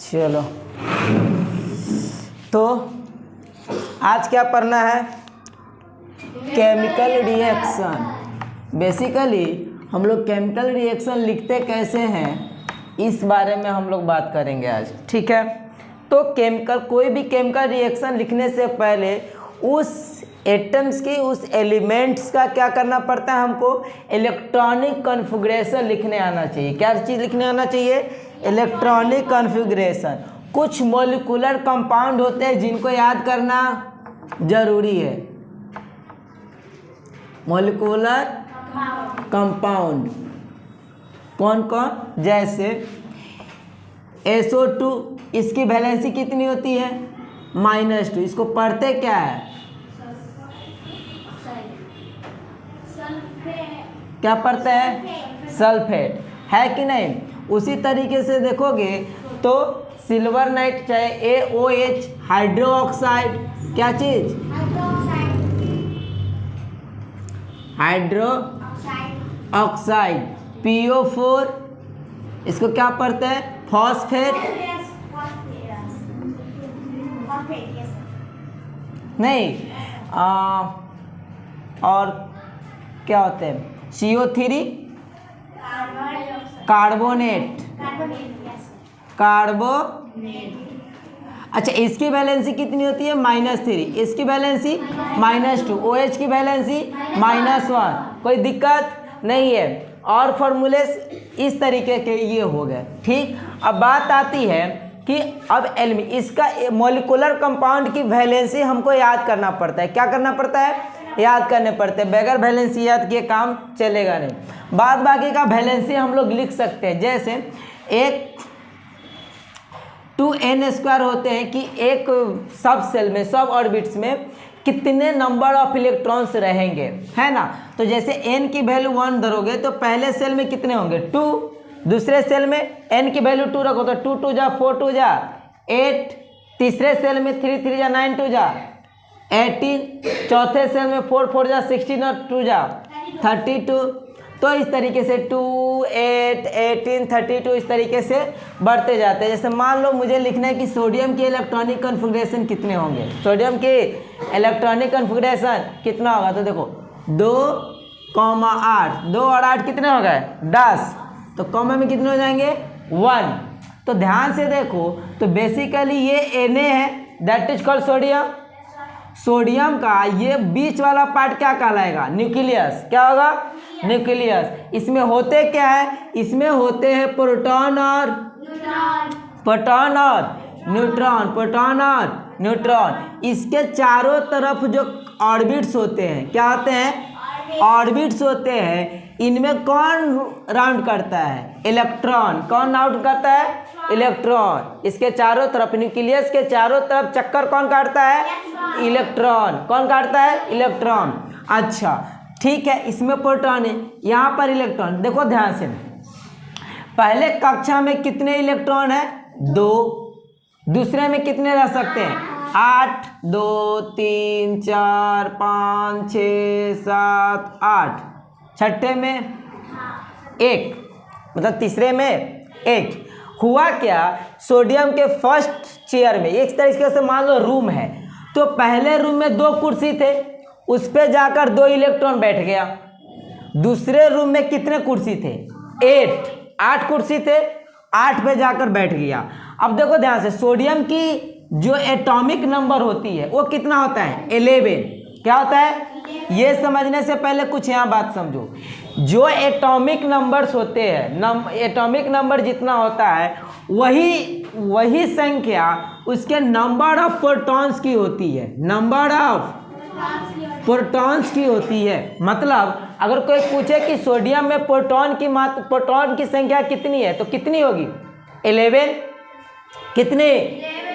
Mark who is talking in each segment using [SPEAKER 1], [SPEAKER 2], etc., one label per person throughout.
[SPEAKER 1] चलो, तो आज क्या पढ़ना है? Chemical reaction. बेसिकली हम लोग केमिकल रिएक्शन लिखते कैसे हैं इस बारे में हम लोग बात करेंगे आज, ठीक है। तो कोई भी केमिकल रिएक्शन लिखने से पहले उस एटम्स की, उस एलिमेंट्स का क्या करना पड़ता है? हमको इलेक्ट्रॉनिक कॉन्फ़िगरेशन लिखने आना चाहिए। क्या चीज़ लिखने आना चाहिए? Electronic configuration. कुछ मॉलिक्यूलर कंपाउंड होते हैं जिनको याद करना जरूरी है। मॉलिक्यूलर कंपाउंड कौन कौन? जैसे SO2, इसकी वैलेंसी कितनी होती है? -2। इसको पढ़ते क्या है? क्या पढ़ते हैं? सल्फेट, है कि नहीं? उसी तरीके से देखोगे तो सिल्वर नाइट चाहे AOH, हाइड्रो ऑक्साइड, क्या चीज? Hydro oxide. PO4, इसको क्या पढ़ते हैं? फॉस्फेट। नहीं, और क्या होते हैं? CO3, carbonate. अच्छा, इसकी वैलेंसी कितनी होती है? -3। इसकी वैलेंसी -2। OH की वैलेंसी -1। कोई दिक्कत नहीं है। और फॉर्मूले इस तरीके के ये हो गए, ठीक। अब बात आती है कि अब इसका मॉलिक्यूलर कंपाउंड की वैलेंसी हमको याद करना पड़ता है। क्या करना पड़ता है? याद करने पड़ते हैं। बगैर वैलेंसी याद किए काम चलेगा नहीं। बाद बाकी का वैलेंसी हम लोग लिख सकते हैं। जैसे एक 2n² होते हैं कि एक सब सेल में, सब ऑर्बिट्स में कितने नंबर ऑफ इलेक्ट्रॉन्स रहेंगे, है ना। तो जैसे n की वैल्यू 1 धरोगे तो पहले सेल में कितने होंगे? 2। दूसरे सेल में n की वैल्यू 2 रखो तो 2 2 जा 4 2 जा 8। तीसरे सेल में 3 3 जा 9 2 जा 18। चौथे सेल में 4 4 जा 16 और 2 जा 32। तो इस तरीके से 2 8 18 32 इस तरीके से बढ़ते जाते हैं। जैसे मान लो मुझे लिखना है कि सोडियम की इलेक्ट्रॉनिक कॉन्फ़िगरेशन कितने होंगे। सोडियम की इलेक्ट्रॉनिक कॉन्फ़िगरेशन कितना होगा? तो देखो 2,8, 2 और 8 कितने हो गए? 10। तो कॉमा में कितने हो जाएंगे? 1। तो ध्यान से देखो, तो बेसिकली ये Na है, that is called sodium. Sodium का ये बीच वाला पार्ट क्या कहलाएगा? न्यूक्लियस। क्या होगा? न्यूक्लियस। इसमें होते क्या है? इसमें होते हैं प्रोटॉन और न्यूट्रॉन। इसके चारों तरफ जो ऑर्बिट्स होते हैं, क्या होते हैं? ऑर्बिट्स होते हैं। इनमें कौन राउंड करता है? इलेक्ट्रॉन। कौन राउंड करता है? इलेक्ट्रॉन। इसके चारों तरफ, न्यूक्लियस के चारों तरफ चक्कर कौन काटता है? इलेक्ट्रॉन। कौन काटता है? इलेक्ट्रॉन। अच्छा, ठीक है, इसमें प्रोटॉन है, यहाँ पर इलेक्ट्रॉन। देखो ध्यान से, पहले कक्षा में कितने इलेक्ट्रॉन है? 2। दूसरे में कितने रह सकते हैं? 8। 2 3 4 5 6 7 8। छठे में 1, मतलब तीसरे में 1। हुआ क्या? सोडियम के फर्स्ट चेयर में, एक तरीके से मान लो रूम है, तो पहले रूम में 2 कुर्सी थे, उस पे जाकर 2 इलेक्ट्रॉन बैठ गया। दूसरे रूम में कितने कुर्सी थे? 8 कुर्सी थे, 8 पे जाकर बैठ गया। अब देखो ध्यान से, सोडियम की जो एटॉमिक नंबर होती है वो कितना होता है? 11। क्या होता है? ये समझने से पहले कुछ यहाँ बात समझो। जो एटॉमिक नंबर्स होते हैं, एटॉमिक नंबर जितना होता है वही संख्या उसके नंबर ऑफ प्रोटॉन्स की होती है। नंबर ऑफ प्रोटॉन्स की होती है। मतलब अगर कोई पूछे कि सोडियम में प्रोटॉन की संख्या कितनी है, तो कितनी होगी? 11। कितनी?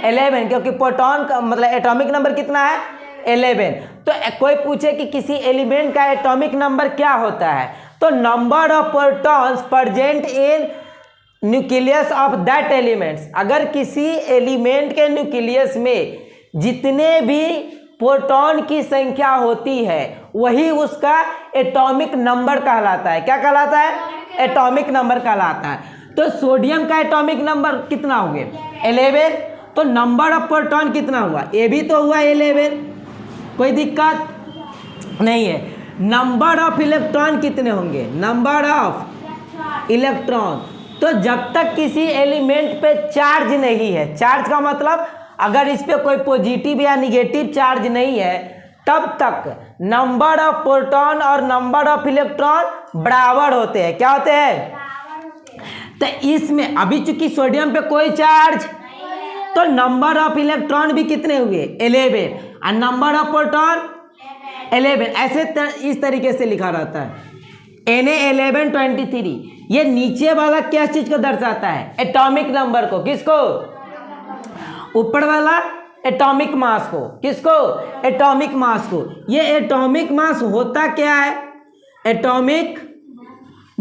[SPEAKER 1] 11, क्योंकि प्रोटॉन का मतलब एटॉमिक नंबर कितना है? 11। तो कोई पूछे कि किसी एलिमेंट का एटॉमिक नंबर क्या होता है, तो number of protons present in nucleus of that elements. अगर किसी एलिमेंट के न्यूक्लियस में जितने भी प्रोटॉन की संख्या होती है वही उसका एटॉमिक नंबर कहलाता है। क्या कहलाता है? एटॉमिक नंबर कहलाता है। तो सोडियम का एटॉमिक नंबर कितना हो गया 11। तो नंबर ऑफ प्रोटॉन कितना हुआ, ये भी तो हुआ 11, कोई दिक्कत नहीं है। नंबर ऑफ इलेक्ट्रॉन कितने होंगे, नंबर ऑफ इलेक्ट्रॉन। तो जब तक किसी एलिमेंट पे चार्ज नहीं है, चार्ज का मतलब अगर इस पे कोई पॉजिटिव या निगेटिव चार्ज नहीं है, तब तक नंबर ऑफ प्रोटॉन और नंबर ऑफ इलेक्ट्रॉन बराबर होते हैं। क्या होते हैं, तो इसमें अभी चूंकि सोडियम पे कोई चार्ज, तो नंबर ऑफ इलेक्ट्रॉन भी कितने हुए 11 और नंबर ऑफ प्रोटॉन 11। ऐसे इस तरीके से लिखा रहता है Na1123। ये नीचे वाला क्या चीज को दर्शाता है, एटॉमिक नंबर को। किसको, ऊपर वाला एटॉमिक मास को। किसको, एटॉमिक मास को। ये एटॉमिक मास होता क्या है, एटॉमिक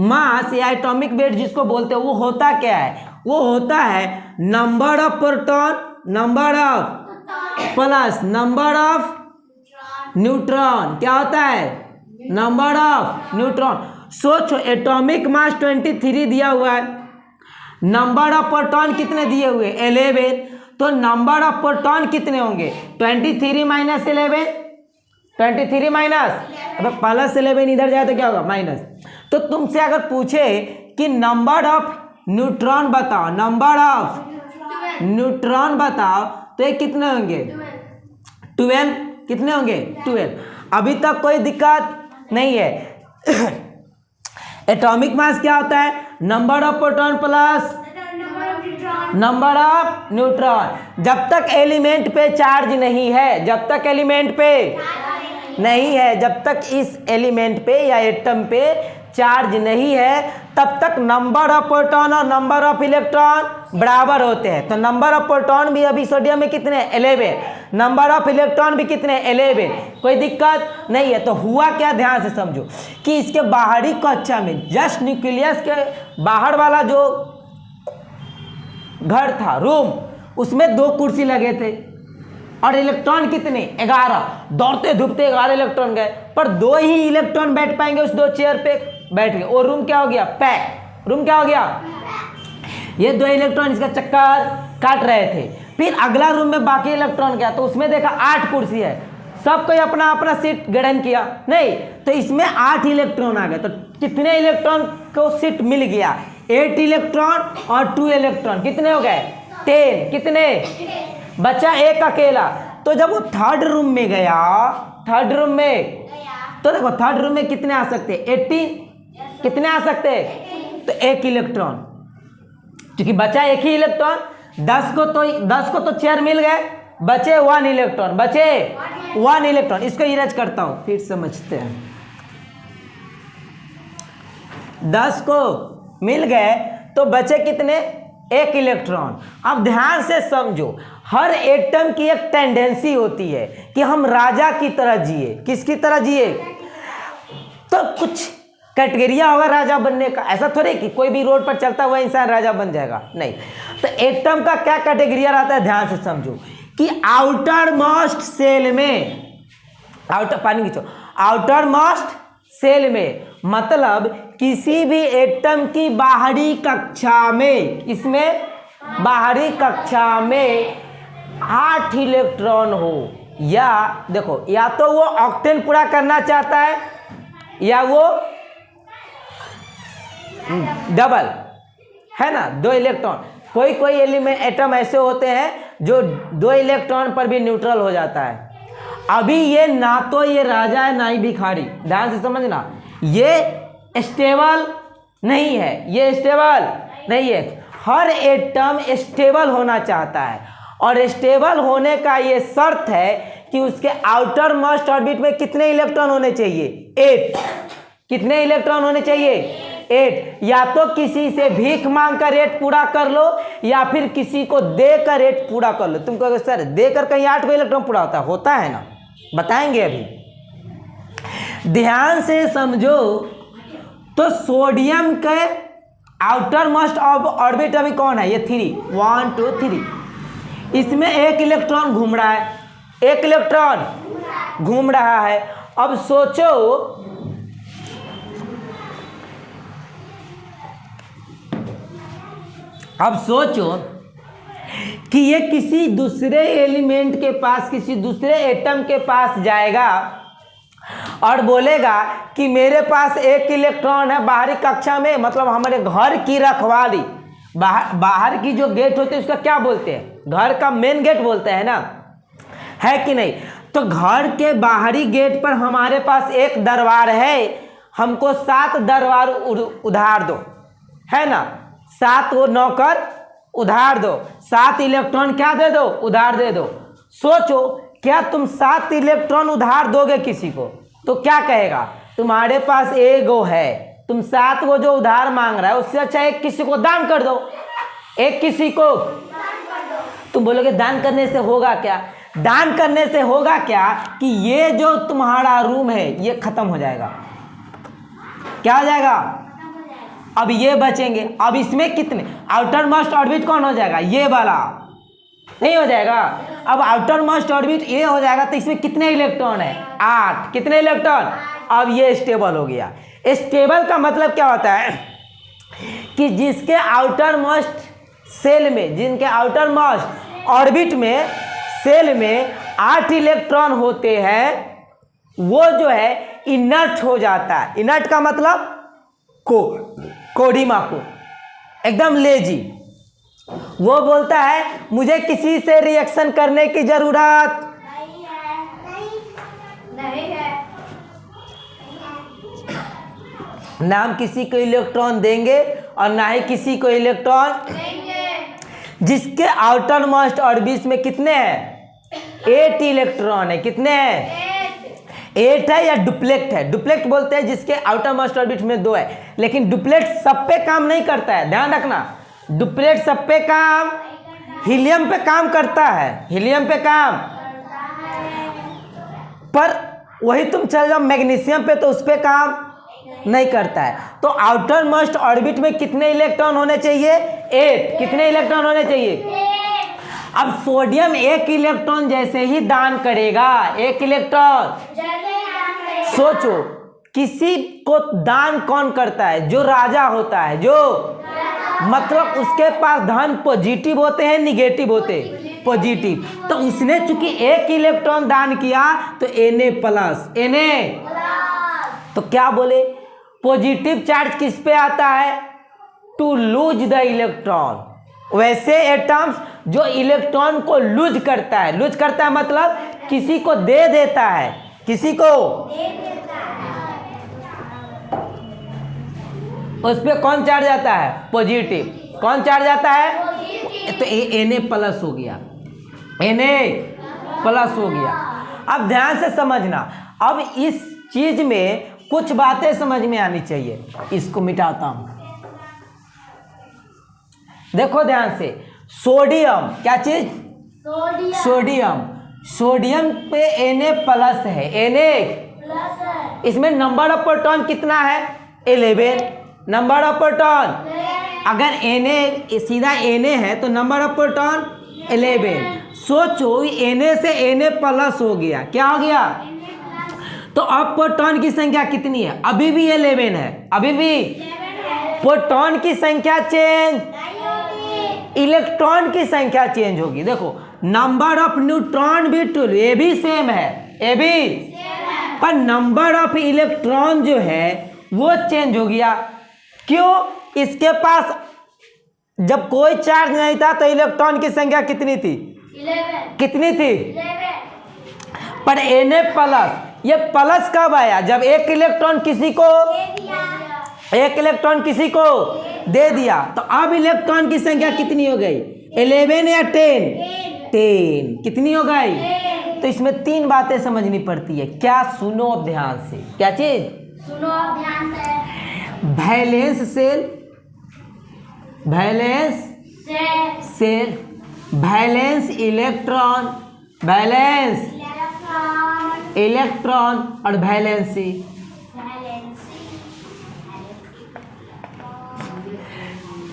[SPEAKER 1] मास या एटॉमिक वेट जिसको बोलते हैं, वो होता क्या है, वो होता है number of proton, number of plus number of neutron. क्या होता है, नंबर ऑफ न्यूट्रॉन। सोचो एटॉमिक मास 23 दिया हुआ है, नंबर ऑफ प्रोटॉन कितने दिए हुए 11, तो नंबर ऑफ प्रोटॉन कितने होंगे 23 माइनस 11, 23 माइनस, अब प्लस 11 इधर जाए तो क्या होगा माइनस। तो तुमसे अगर पूछे कि नंबर ऑफ न्यूट्रॉन बताओ, नंबर ऑफ न्यूट्रॉन बताओ, तो ये कितने होंगे 12। कितने होंगे 12। अभी तक कोई दिक्कत नहीं है। एटॉमिक मास क्या होता है, number of proton plus number of neutron. जब तक एलिमेंट पे चार्ज नहीं है, जब तक एलिमेंट पे नहीं है, जब तक इस एलिमेंट पे या एटम पे चार्ज नहीं है, तब तक नंबर ऑफ प्रोटॉन और नंबर ऑफ इलेक्ट्रॉन बराबर होते हैं। तो नंबर ऑफ प्रोटॉन भी अभी सोडियम में कितने 11, नंबर ऑफ इलेक्ट्रॉन भी कितने 11, कोई दिक्कत नहीं है। तो हुआ क्या, ध्यान से समझो कि इसके बाहरी कक्षा में जस्ट न्यूक्लियस के बाहर वाला जो घर था, रूम, उसमें 2 कुर्सी लगे थे और इलेक्ट्रॉन कितने 11, दौड़ते धूपते 11 इलेक्ट्रॉन गए, पर 2 ही इलेक्ट्रॉन बैठ पाएंगे उस 2 चेयर पे, बैठ गए। और रूम क्या हो गया, पैक। रूम क्या हो गया, ये 2 इलेक्ट्रॉन इसका चक्कर काट रहे थे। फिर अगला रूम में बाकी इलेक्ट्रॉन गया, तो उसमें देखा 8 कुर्सी है, सब कोई अपना अपना सीट ग्रहण किया नहीं, तो इसमें 8 इलेक्ट्रॉन आ गए। तो कितने इलेक्ट्रॉन को सीट मिल गया, 8 इलेक्ट्रॉन और 2 इलेक्ट्रॉन, कितने हो गए 10। कितने, बचा एक अकेला। तो जब वो थर्ड रूम में गया, थर्ड रूम में, तो देखो थर्ड रूम में कितने आ सकते 18, कितने आ सकते, तो 1 इलेक्ट्रॉन, क्योंकि बचा एक ही इलेक्ट्रॉन। 10 को तो चेयर मिल गए, बचे 1 इलेक्ट्रॉन, बचे 1 इलेक्ट्रॉन। इसको इरेज करता हूं फिर समझते हैं। 10 को मिल गए तो बचे कितने, 1 इलेक्ट्रॉन। अब ध्यान से समझो, हर एटम की एक टेंडेंसी होती है कि हम राजा की तरह जिए। किसकी तरह जिए, तो कुछ कैटेगरिया होगा राजा बनने का। ऐसा थोड़ी कि कोई भी रोड पर चलता हुआ इंसान राजा बन जाएगा, नहीं। तो एटम का क्या कैटेगरिया रहता है, ध्यान से समझो कि आउटर मोस्ट सेल में, आउटर मोस्ट सेल में, मतलब किसी भी एटम की बाहरी कक्षा में, इसमें बाहरी कक्षा में 8 इलेक्ट्रॉन हो, या देखो या तो वो ऑक्टेन पूरा करना चाहता है या वो डबल, है ना, 2 इलेक्ट्रॉन। कोई एलिमेंट एटम ऐसे होते हैं जो 2 इलेक्ट्रॉन पर भी न्यूट्रल हो जाता है। अभी ये ना तो ये राजा है ना ही भिखारी, ध्यान से समझना, ये स्टेबल नहीं है, ये स्टेबल नहीं है। हर एटम स्टेबल होना चाहता है, और स्टेबल होने का ये शर्त है कि उसके आउटर मोस्ट ऑर्बिट में कितने इलेक्ट्रॉन होने चाहिए 8। कितने इलेक्ट्रॉन होने चाहिए 8। या तो किसी से भीख मांग कर रेट पूरा कर लो, या फिर किसी को देकर रेट पूरा कर लो। तुम कहोगे सर देकर कहीं 8 इलेक्ट्रॉन पूरा होता है ना, बताएंगे अभी। ध्यान से समझो, तो सोडियम के आउटर मोस्ट ऑर्बिट अभी कौन है, ये 3, 1 2 3। इसमें 1 इलेक्ट्रॉन घूम रहा है, 1 इलेक्ट्रॉन घूम रहा है। अब सोचो अब सोचो कि ये किसी दूसरे एलिमेंट के पास, किसी दूसरे एटम के पास जाएगा और बोलेगा कि मेरे पास एक इलेक्ट्रॉन है बाहरी कक्षा में, मतलब हमारे घर की रखवाली, बाहर की जो गेट होती है उसका क्या बोलते हैं, घर का मेन गेट बोलते हैं ना, है कि नहीं। तो घर के बाहरी गेट पर हमारे पास एक दरबार है, हमको 7 दरबार उधार दो, है ना, 7 वो नौकर उधार दो, 7 इलेक्ट्रॉन क्या दे दो, उधार दे दो। सोचो क्या तुम 7 इलेक्ट्रॉन उधार दोगे किसी को, तो क्या कहेगा, तुम्हारे पास एक गो है, तुम 7 गो जो उधार मांग रहा है उससे अच्छा एक किसी को दान कर दो, एक किसी को। तुम बोलोगे दान करने से होगा क्या, दान करने से होगा क्या कि ये जो तुम्हारा रूम है ये खत्म हो जाएगा, क्या हो जाएगा, अब ये बचेंगे। अब इसमें कितने, आउटर मोस्ट ऑर्बिट कौन हो जाएगा, ये वाला नहीं हो जाएगा। अब आउटर मोस्ट ऑर्बिट ये हो जाएगा तो इसमें कितने इलेक्ट्रॉन है, 8, कितने इलेक्ट्रॉन। अब ये स्टेबल हो गया। स्टेबल का मतलब क्या होता है कि जिसके आउटर मोस्ट सेल में, जिनके आउटर मोस्ट ऑर्बिट में सेल में 8 इलेक्ट्रॉन होते हैं, वो जो है इनर्ट हो जाता है। इनर्ट का मतलब कोडिमाको, एकदम लेजी। वो बोलता है मुझे किसी से रिएक्शन करने की जरूरत नहीं है, ना हम किसी को इलेक्ट्रॉन देंगे और ना ही किसी को इलेक्ट्रॉन देंगे। जिसके आउटर मोस्ट ऑर्बिट में कितने हैं, 8 इलेक्ट्रॉन है, कितने हैं, 8 है या डुप्लेक्ट है। डुप्लेक्ट बोलते हैं जिसके आउटर मोस्ट ऑर्बिट में 2 है, लेकिन डुप्लेक्ट सब पे काम नहीं करता है, ध्यान रखना। डुप्लेक्ट सब पे काम, हीलियम पे काम करता है, हीलियम पे काम, पर वही तुम चल जाओ मैग्नीशियम पे तो उस पे काम नहीं करता है। तो आउटर मोस्ट ऑर्बिट में कितने इलेक्ट्रॉन होने चाहिए, 8। कितने इलेक्ट्रॉन होने चाहिए। अब सोडियम 1 इलेक्ट्रॉन जैसे ही दान करेगा, 1 इलेक्ट्रॉन, सोचो किसी को दान कौन करता है, जो राजा होता है, जो मतलब उसके पास धन पॉजिटिव होते हैं निगेटिव होते, पॉजिटिव। तो उसने चूंकि 1 इलेक्ट्रॉन दान किया तो Na+, तो क्या बोले, पॉजिटिव चार्ज किस पे आता है, टू लूज द इलेक्ट्रॉन। वैसे एटम्स जो इलेक्ट्रॉन को लूज करता है, लूज करता है मतलब किसी को दे देता है, किसी को उस पर कौन चार्ज आता है, पॉजिटिव। कौन चार्ज आता है, तो Na+ हो गया, Na+ हो गया। अब ध्यान से समझना, अब इस चीज में कुछ बातें समझ में आनी चाहिए। इसको मिटाता हूं, देखो ध्यान से। सोडियम, क्या चीज, सोडियम, सोडियम पे Na+ है, Na, इसमें नंबर ऑफ प्रोटॉन कितना है, 11 नंबर ऑफ प्रोटॉन। अगर Na सीधा Na है तो नंबर ऑफ प्रोटॉन 11। सोचो Na से Na+ हो गया, क्या हो गया, तो अब प्रोटॉन की संख्या कितनी है, अभी भी 11 है, अभी भी प्रोटॉन की संख्या चेंज, इलेक्ट्रॉन की संख्या चेंज होगी। देखो नंबर ऑफ न्यूट्रॉन भी ये भी सेम है, ये भी, पर नंबर ऑफ इलेक्ट्रॉन जो है वो चेंज हो गया। क्यों, इसके पास जब कोई चार्ज नहीं था तो इलेक्ट्रॉन की संख्या कितनी थी, 11। कितनी थी, 11। पर Na+, ये प्लस कब आया, जब एक इलेक्ट्रॉन किसी को दे दिया। तो अब इलेक्ट्रॉन की संख्या कितनी हो गई, 11 या 10, 10 कितनी हो गई। तो इसमें 3 बातें समझनी पड़ती है, क्या, सुनो अब ध्यान से, क्या चीज, सुनो अब ध्यान से। Valence shell, valence shell, valence electron, valence electron और वैलेंसी।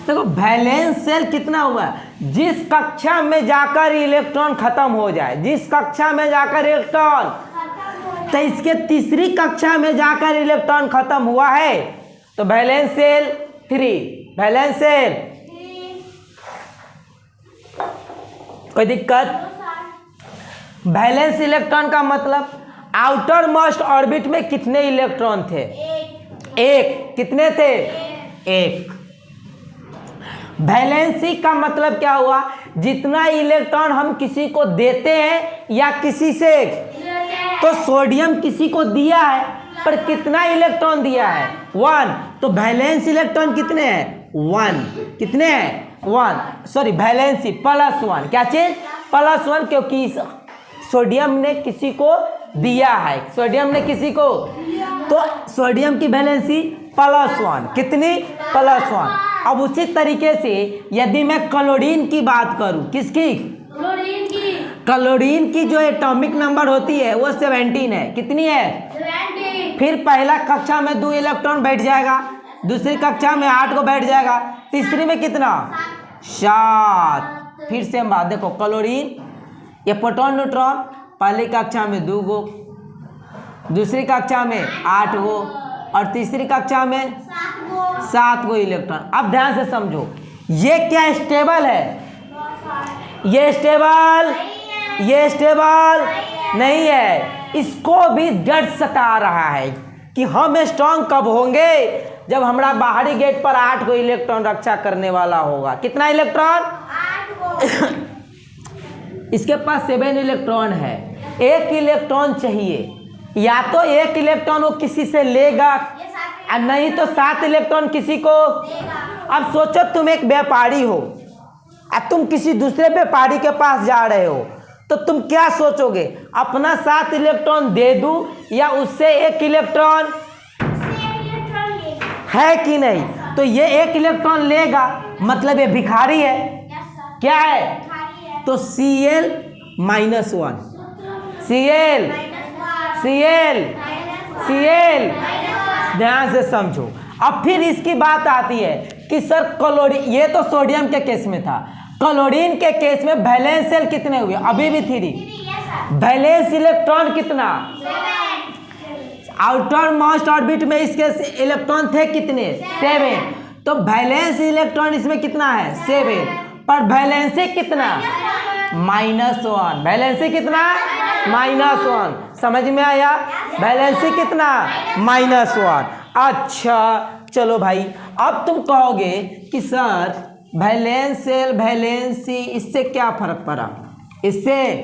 [SPEAKER 1] देखो वैलेंस सेल कितना हुआ, जिस कक्षा में जाकर इलेक्ट्रॉन खत्म हो जाए, जिस कक्षा में जाकर इलेक्ट्रॉन, तो इसके तीसरी कक्षा में जाकर इलेक्ट्रॉन खत्म हुआ है तो वैलेंस सेल 3, वैलेंस सेल कोई दिक्कत? वैलेंस इलेक्ट्रॉन का मतलब आउटर मोस्ट ऑर्बिट में कितने इलेक्ट्रॉन थे? एक। कितने थे? एक। वैलेंसी का मतलब क्या हुआ? जितना इलेक्ट्रॉन हम किसी को देते हैं या किसी से, तो सोडियम किसी को दिया है पर कितना इलेक्ट्रॉन दिया है? 1। तो वैलेंस इलेक्ट्रॉन कितने हैं? 1। कितने हैं? 1। Sorry, valency +1। क्या चीज? +1, क्योंकि सोडियम ने किसी को दिया है। सोडियम ने किसी को, तो सोडियम की वैलेंसी +1। कितनी? +1। अब उसी तरीके से यदि मैं क्लोरीन की बात करूं, किसकी? क्लोरीन की। क्लोरीन की जो एटॉमिक नंबर होती है वो 17 है। कितनी है? 17। फिर पहला कक्षा में 2 इलेक्ट्रॉन बैठ जाएगा, दूसरी कक्षा में 8 को बैठ जाएगा, तीसरी में कितना? 7। फिर से हम बात देखो, क्लोरीन ये प्रोटॉन न्यूट्रॉन, पहली कक्षा में 2 गो, दूसरी कक्षा में 8 गो और तीसरी कक्षा में 7 गो इलेक्ट्रॉन। अब ध्यान से समझो, ये क्या स्टेबल है? ये स्टेबल नहीं है। इसको भी डर सता रहा है कि हम स्ट्रांग कब होंगे? जब हमारा बाहरी गेट पर 8 गो इलेक्ट्रॉन रक्षा करने वाला होगा। कितना इलेक्ट्रॉन? 8 गो। इसके पास 7 इलेक्ट्रॉन है, 1 इलेक्ट्रॉन चाहिए। या तो 1 इलेक्ट्रॉन वो किसी से लेगा और नहीं तो 7 इलेक्ट्रॉन किसी को। अब सोचो, तुम एक व्यापारी हो और तुम किसी दूसरे व्यापारी के पास जा रहे हो, तो तुम क्या सोचोगे? अपना 7 इलेक्ट्रॉन दे दूं या उससे 1 इलेक्ट्रॉन? है कि नहीं? तो ये 1 इलेक्ट्रॉन लेगा, मतलब ये भिखारी है। क्या है? तो Cl -1। Cl ध्यान से समझो। अब फिर इसकी बात आती है कि सर क्लोरीन, ये तो सोडियम के केस में था। क्लोरीन के केस में वैलेंस शेल कितने हुए? अभी भी 3। वैलेंस इलेक्ट्रॉन कितना? 7। आउटर मोस्ट ऑर्बिट में इसके इलेक्ट्रॉन थे कितने? 7। तो वैलेंस इलेक्ट्रॉन इसमें कितना है? 7। पर वैलेंसी कितना? -1। वैलेंसी कितना? -1। समझ में आया? वैलेंसी कितना? -1। अच्छा चलो भाई, अब तुम कहोगे कि सर वैलेंस शेल, वैलेंसी, इससे क्या फर्क पड़ा? इससे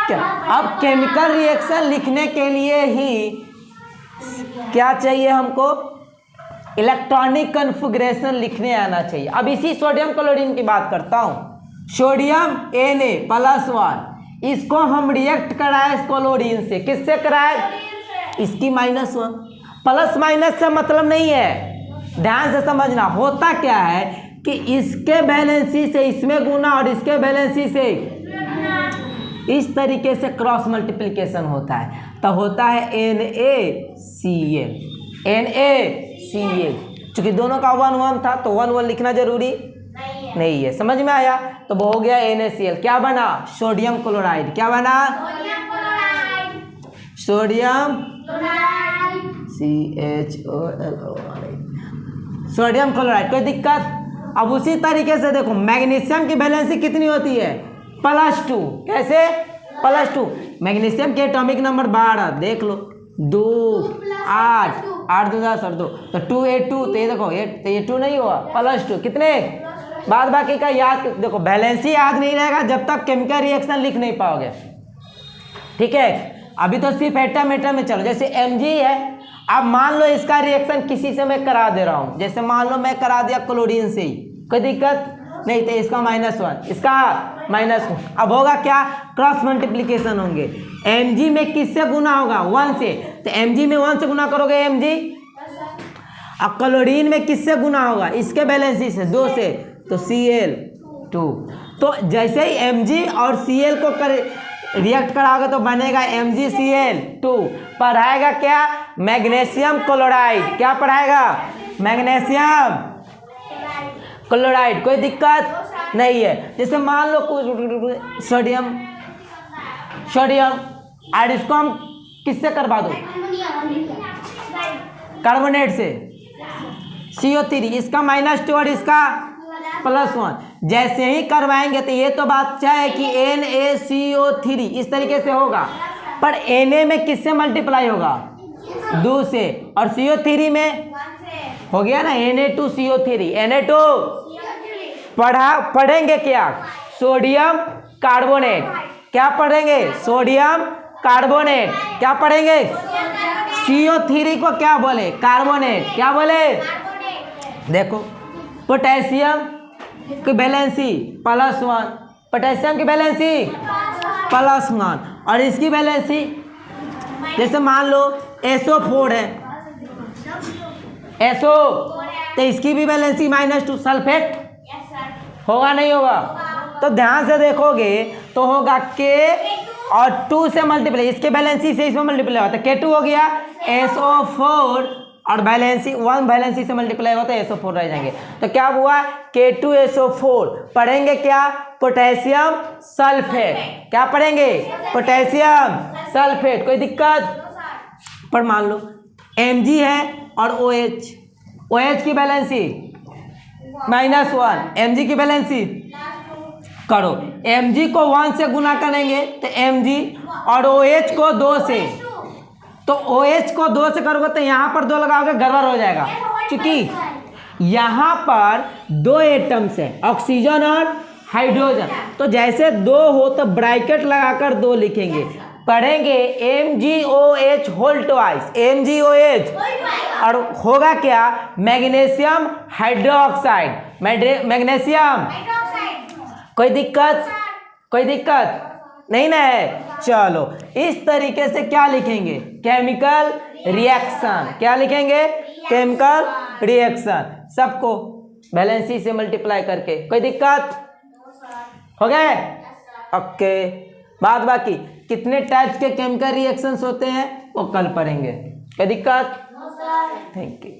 [SPEAKER 1] क्या? अब केमिकल रिएक्शन लिखने के लिए ही क्या चाहिए हमको? इलेक्ट्रॉनिक कन्फिग्रेशन लिखने आना चाहिए। अब इसी सोडियम क्लोरीन की बात करता हूँ। सोडियम Na+1, इसको हम रिएक्ट कराए क्लोरीन से। किससे कराए? इसकी -1। प्लस माइनस से मतलब नहीं है, ध्यान से समझना। होता क्या है कि इसके वैलेंसी से इसमें गुना और इसके वैलेंसी से, इस तरीके से क्रॉस मल्टीप्लिकेशन होता है, तो होता है NaCl। चूंकि दोनों का 1 था तो 1 लिखना जरूरी नहीं है। समझ में आया? तो वो हो गया NaCl। क्या बना? Sodium chloride. क्या बना? Sodium CHOLO, sodium chloride. कोई दिक्कत? अब उसी तरीके से देखो, मैग्नीशियम की वैलेंसी कितनी होती है? +2। कैसे? +2। मैग्नीशियम के एटॉमिक नंबर 12 देख लो, 2 8 8 2 10 और 2, तो 2A2। तो ये देखो, ये 2 नहीं हुआ, +2। कितने? बाद बाकी का याद देखो, वैलेंसी याद नहीं रहेगा जब तक केमिकल रिएक्शन लिख नहीं पाओगे। ठीक है, अभी तो सिर्फ एटम में चलो। जैसे Mg है, अब मान लो इसका रिएक्शन किसी से मैं करा दे रहा हूँ, जैसे मान लो मैं करा दिया क्लोरीन से ही, कोई दिक्कत नहीं। तो इसका -1, इसका -1। अब होगा क्या? क्रॉस मल्टीप्लिकेशन होंगे। Mg में किससे गुना होगा? 1 से। तो Mg में 1 से गुना करोगे Mg। अब क्लोरीन में किससे गुना होगा? इसके वैलेंसी से 2 से, तो Cl2। तो जैसे ही Mg और Cl को रिएक्ट कराओगे तो बनेगा MgCl2। पढ़ाएगा क्या? Magnesium chloride. क्या पढ़ाएगा? Magnesium chloride. कोई दिक्कत नहीं है। जैसे मान लो सोडियम और इसको हम किससे करवा दो? कार्बोनेट से, CO3। इसका -2 और इसका +1। जैसे ही करवाएंगे तो ये तो बात अच्छा है कि NaCO3 इस तरीके से होगा, पर Na में किससे मल्टीप्लाई होगा? 2 से, और CO3 में हो गया ना Na2CO3। Na2 पढ़ेंगे क्या? Sodium carbonate. क्या पढ़ेंगे? Sodium carbonate. क्या पढ़ेंगे? CO3 को क्या बोले? कार्बोनेट। क्या बोले? देखो, पोटेशियम की वैलेंसी +1, पोटेशियम की वैलेंसी +1, और इसकी वैलेंसी जैसे मान लो SO4 है, SO, तो इसकी भी वैलेंसी -2। सल्फेट होगा नहीं होगा? तो ध्यान से देखोगे तो होगा K और 2 से मल्टीप्लाई, इसके बैलेंसी से इसमें मल्टीप्लाई होता है, K2 हो गया, SO4 और बैलेंसी 1 बैलेंसी से मल्टीप्लाई होता है, SO4 रह जाएंगे। तो क्या हुआ? K2SO4। पढ़ेंगे क्या? Potassium sulphate. क्या पढ़ेंगे? Potassium sulphate. कोई दिक्कत? पर मान लो Mg है और OH की बैलेंसी -1, Mg की बैलेंसी करो, Mg को 1 से गुना करेंगे तो Mg, और OH को 2 से, तो OH को 2 से करोगे तो यहाँ पर 2 लगाओगे, गड़बड़ हो जाएगा, क्योंकि यहाँ पर 2 एटम्स है, ऑक्सीजन और हाइड्रोजन। तो जैसे 2 हो तो ब्रैकेट लगाकर 2 लिखेंगे। पढ़ेंगे MgOH होल ट्वाइस, MgOH, और होगा क्या? Magnesium hydroxide, magnesium. कोई दिक्कत? कोई दिक्कत नहीं ना है? चलो, इस तरीके से क्या लिखेंगे? Chemical reaction. क्या लिखेंगे? केमिकल रिएक्शन, सबको वैलेंसी से मल्टीप्लाई करके। कोई दिक्कत? हो गए? ओके। बाद बाकी कितने टाइप्स के केमिकल रिएक्शंस होते हैं वो कल पढ़ेंगे। कोई दिक्कत? Thank you.